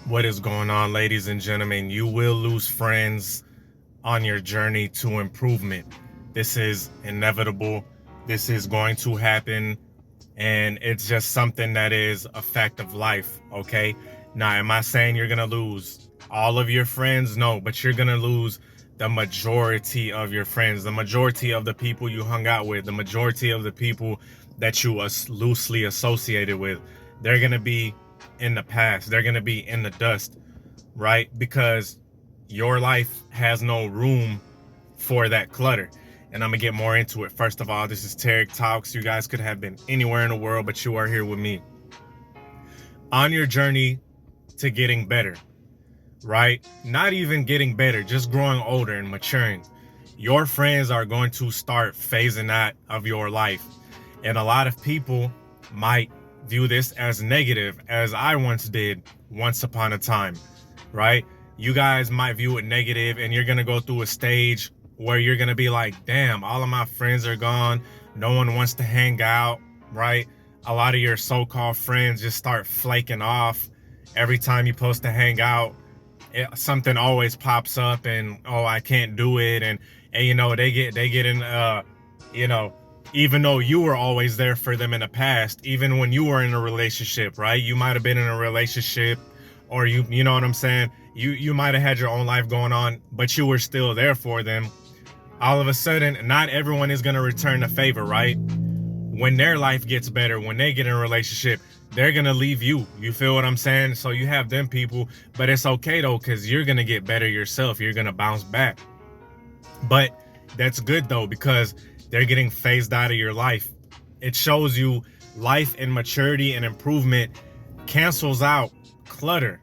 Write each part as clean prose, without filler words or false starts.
What is going on, ladies and gentlemen? You will lose friends on your journey to improvement. This is inevitable. This is going to happen. And it's just something that is a fact of life, okay? Now, am I saying you're going to lose all of your friends? No, but you're going to lose the majority of your friends, the majority of the people you hung out with, the majority of the people that you was loosely associated with. They're going to be in the past. They're going to be in the dust, right? Because your life has no room for that clutter. And I'm going to get more into it. First of all, this is Tarik Talks. You guys could have been anywhere in the world, but you are here with me. On your journey to getting better, right? Not even getting better, just growing older and maturing. Your friends are going to start phasing out of your life. And a lot of people might view this as negative, as I once did once upon a time, right? You guys might view it negative, and you're going to go through a stage where you're going to be like, damn, all of my friends are gone. No one wants to hang out, right? A lot of your so-called friends just start flaking off. Every time you post to hang out, something always pops up, and oh, I can't do it. And you know, they get in, you know, even though you were always there for them in the past, even when you were in a relationship, right? You might have been in a relationship, or you know what I'm saying? You might have had your own life going on, but you were still there for them. All of a sudden, not everyone is going to return the favor, right? When their life gets better, when they get in a relationship, they're going to leave you. You feel what I'm saying? So you have them people, but it's okay though, because you're going to get better yourself. You're going to bounce back. But that's good though, because they're getting phased out of your life. It shows you life and maturity and improvement cancels out clutter.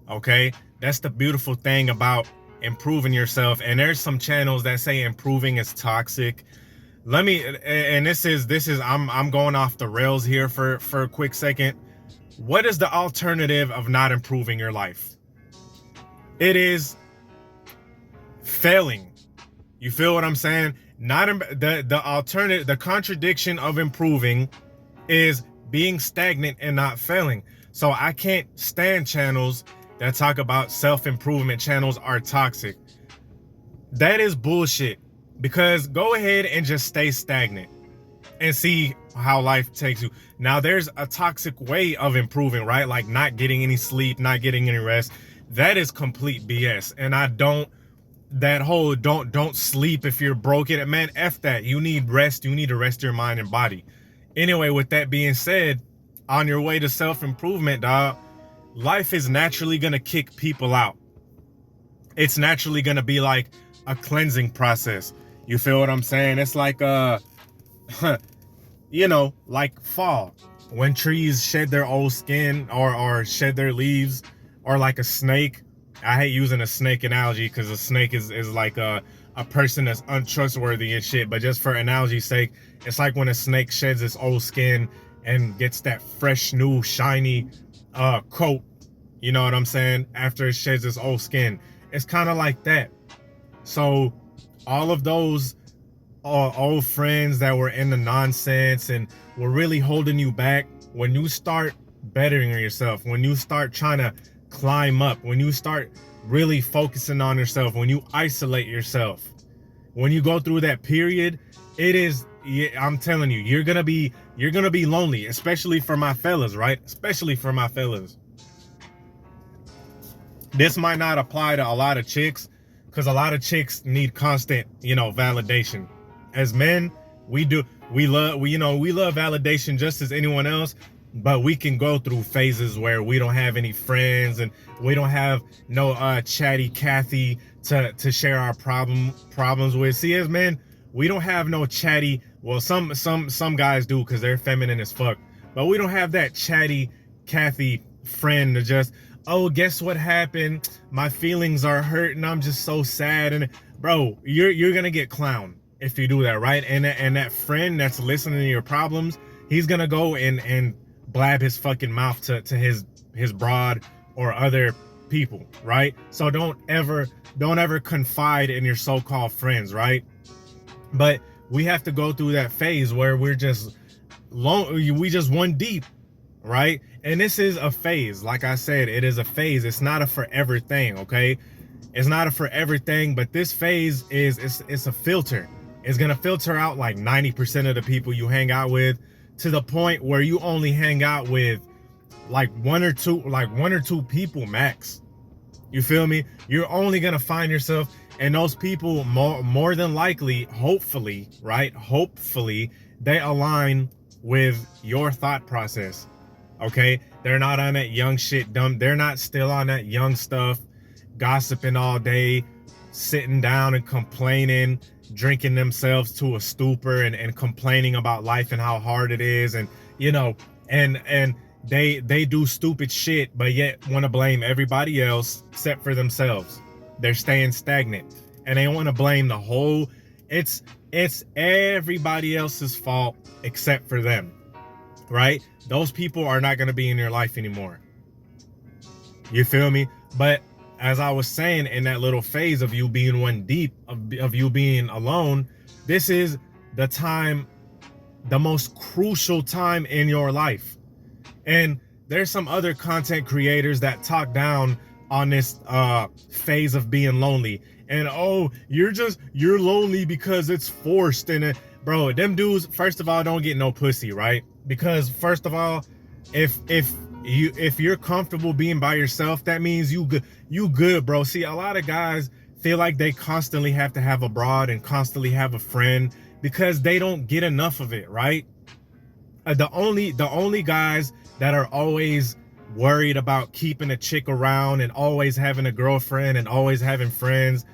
Okay? That's the beautiful thing about improving yourself. And there's some channels that say improving is toxic. Let me, and this is I'm going off the rails here for a quick second. What is the alternative of not improving your life? It is failing. You feel what I'm saying? Not the alternative, the contradiction of improving is being stagnant and not failing. So I can't stand channels that talk about self-improvement channels are toxic. That is bullshit, because go ahead and just stay stagnant and see how life takes you. Now, there's a toxic way of improving, right? Like not getting any sleep, not getting any rest. That is complete BS. And I don't, that whole don't sleep if you're broken. Man, F that. You need rest. You need to rest your mind and body. Anyway, with that being said, on your way to self-improvement, dog, life is naturally going to kick people out. It's naturally going to be like a cleansing process. You feel what I'm saying? It's like, you know, like fall, when trees shed their old skin or shed their leaves, or like a snake. I hate using a snake analogy because a snake is like a person that's untrustworthy and shit. But just for analogy's sake, it's like when a snake sheds its old skin and gets that fresh, new, shiny coat. You know what I'm saying? After it sheds its old skin, it's kind of like that. So all of those old friends that were in the nonsense and were really holding you back, when you start bettering yourself, when you start trying to climb up, when you start really focusing on yourself, when you isolate yourself, when you go through that period, it is, I'm telling you, you're gonna be lonely, especially for my fellas, right? Especially for my fellas. This might not apply to a lot of chicks, because a lot of chicks need constant, you know, validation. As men, we love validation just as anyone else, but we can go through phases where we don't have any friends and we don't have no chatty Kathy to share our problems with. See, as men, we don't have no chatty, well, some guys do because they're feminine as fuck, but we don't have that chatty Kathy friend to just, oh, guess what happened? My feelings are hurt and I'm just so sad. And bro, you're gonna get clowned if you do that, right? And that friend that's listening to your problems, he's gonna go and blab his fucking mouth to his broad or other people, right? So don't ever confide in your so-called friends, right? But we have to go through that phase where we're just we just one deep. right? And this is a phase. Like I said, it is a phase. It's not a forever thing, okay? It's not a forever thing, but this phase it's a filter. It's gonna filter out like 90% of the people you hang out with, to the point where you only hang out with like one or two people max. You feel me? You're only gonna find yourself, and those people more than likely, hopefully, right? Hopefully, they align with your thought process. Okay? They're not on that young shit dumb. They're not still on that young stuff, gossiping all day, sitting down and complaining, drinking themselves to a stupor, and complaining about life and how hard it is, and you know, and they do stupid shit, but yet want to blame everybody else except for themselves. They're staying stagnant, and they want to blame the whole. It's everybody else's fault except for them, right? Those people are not going to be in your life anymore. You feel me? But as I was saying, in that little phase of you being one deep, of you being alone, this is the time, the most crucial time in your life. And there's some other content creators that talk down on this phase of being lonely. And oh, you're lonely because it's forced. And bro, them dudes, first of all, don't get no pussy, right? Because first of all, if you're comfortable being by yourself, that means you good, bro. See, a lot of guys feel like they constantly have to have a broad and constantly have a friend because they don't get enough of it, right? The only guys that are always worried about keeping a chick around and always having a girlfriend and always having friends,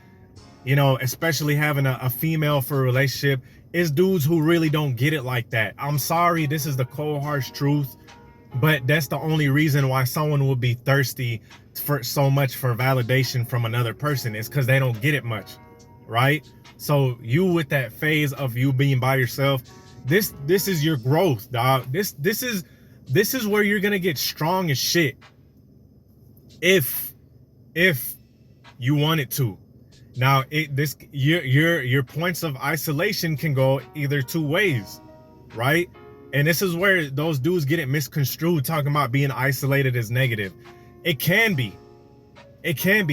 you know, especially having a female for a relationship, is dudes who really don't get it like that. I'm sorry, this is the cold, harsh truth, but that's the only reason why someone would be thirsty for so much for validation from another person, is because they don't get it much, right? So you, with that phase of you being by yourself, this is your growth, dog. This is where you're gonna get strong as shit, if you want it to. Now, your points of isolation can go either two ways, right? And this is where those dudes get it misconstrued, talking about being isolated as negative. It can be.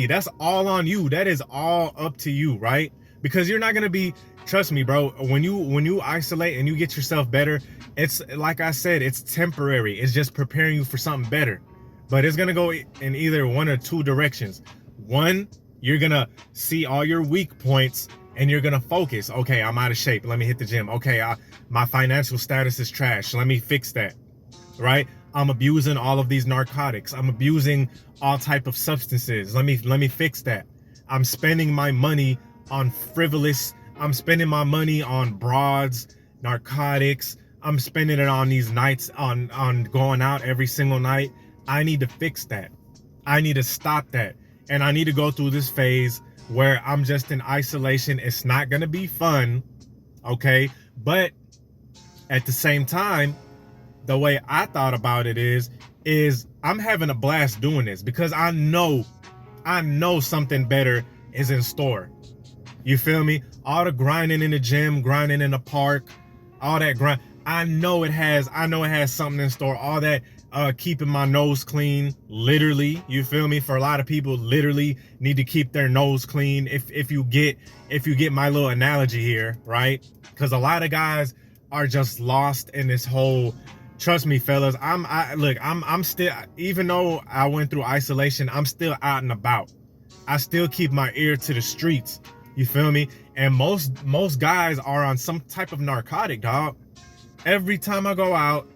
That's all on you. That is all up to you, right? Because you're not gonna be, trust me, bro, when you isolate and you get yourself better, it's like I said, it's temporary. It's just preparing you for something better. But it's gonna go in either one or two directions. One, you're gonna see all your weak points and you're gonna focus. Okay, I'm out of shape. Let me hit the gym. Okay, my financial status is trash. Let me fix that, right? I'm abusing all of these narcotics. I'm abusing all type of substances. Let me fix that. I'm spending my money on frivolous. I'm spending my money on broads, narcotics. I'm spending it on these nights, on going out every single night. I need to fix that. I need to stop that. And I need to go through this phase where I'm just in isolation. It's not going to be fun, okay? But at the same time, the way I thought about it is I'm having a blast doing this because I know something better is in store. You feel me? All the grinding in the gym, grinding in the park, all that grind. I know it has something in store. All that keeping my nose clean, literally. You feel me? For a lot of people, literally need to keep their nose clean. If you get my little analogy here, right? Because a lot of guys are just lost in this whole. Trust me, fellas. I'm still, even though I went through isolation, I'm still out and about. I still keep my ear to the streets. You feel me? And most guys are on some type of narcotic, dog. Every time I go out,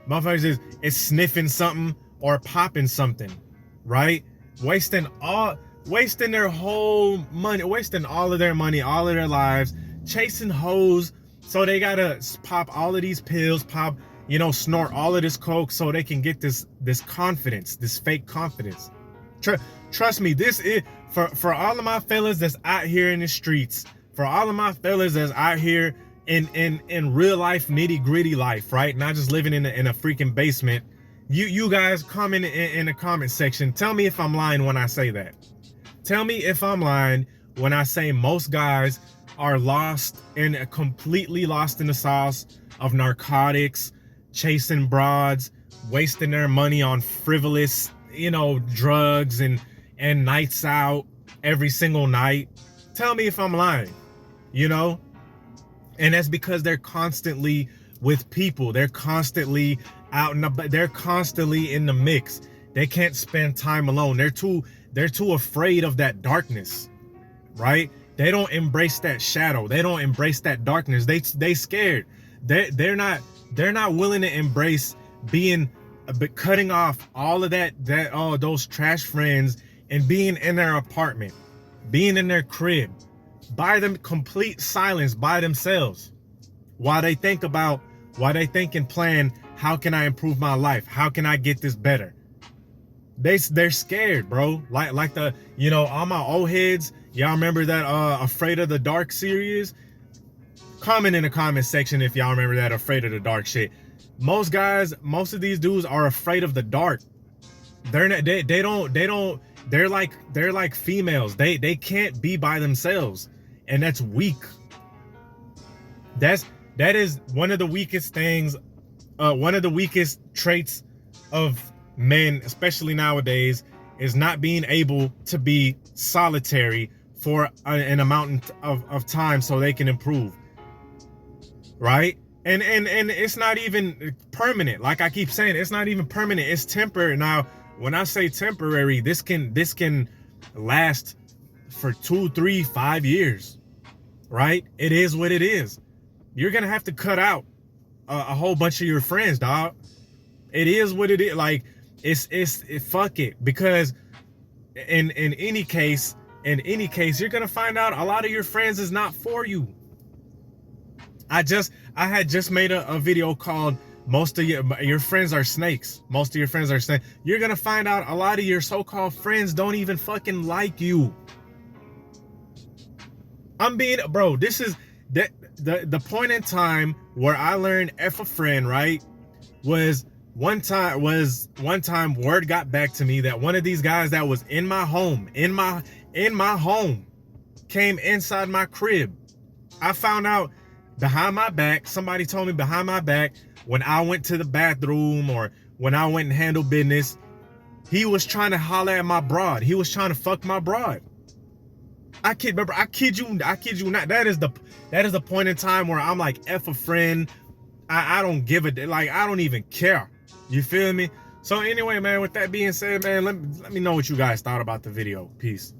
motherfuckers is sniffing something or popping something, right? Wasting their whole money, wasting all of their money, all of their lives, chasing hoes. So they gotta pop all of these pills, snort all of this coke so they can get this confidence, this fake confidence. Trust me, this is for all of my fellas that's out here in the streets, for all of my fellas that's out here in real life, nitty gritty life, right? Not just living in a freaking basement. You guys comment in the comment section. Tell me if I'm lying when I say that. Tell me if I'm lying when I say most guys are completely lost in the sauce of narcotics, chasing broads, wasting their money on frivolous, drugs and nights out every single night. Tell me if I'm lying, you know? And that's because they're constantly with people. They're constantly out and they're constantly in the mix. They can't spend time alone. They're too afraid of that darkness, right? They don't embrace that shadow. They don't embrace that darkness. They scared. They're not willing to embrace being, but cutting off all of those trash friends and being in their apartment, being in their crib, by them, complete silence by themselves, while they think and plan, how can I improve my life? How can I get this better? They're scared, bro. Like all my old heads, y'all remember that Afraid of the Dark series? Comment in the comment section if y'all remember that Afraid of the Dark shit. Most of these dudes are afraid of the dark. They're not, they don't, they're like females. They can't be by themselves. And that's weak. That is one of the weakest things, one of the weakest traits of men, especially nowadays, is not being able to be solitary for an amount of time so they can improve. Right? And it's not even permanent. Like I keep saying, it's not even permanent. It's temporary. Now, when I say temporary, this can last for 2, 3, 5 years. Right? It is what it is. You're gonna have to cut out a whole bunch of your friends, dog. It is what it is. Like it's fuck it, because in any case, you're gonna find out a lot of your friends is not for you. I had just made a video called most of your friends are snakes. Most of your friends are snakes. You're gonna find out a lot of your so-called friends don't even fucking like you. Bro, this is the point in time where I learned F a friend, right? Was one time word got back to me that one of these guys that was in my home, came inside my crib. I found out behind my back, somebody told me behind my back, when I went to the bathroom or when I went and handled business, he was trying to holler at my broad. He was trying to fuck my broad. I kid you not. That is the point in time where I'm like, F a friend. I don't give a, like, I don't even care. You feel me? So anyway, man, with that being said, man, let me know what you guys thought about the video. Peace.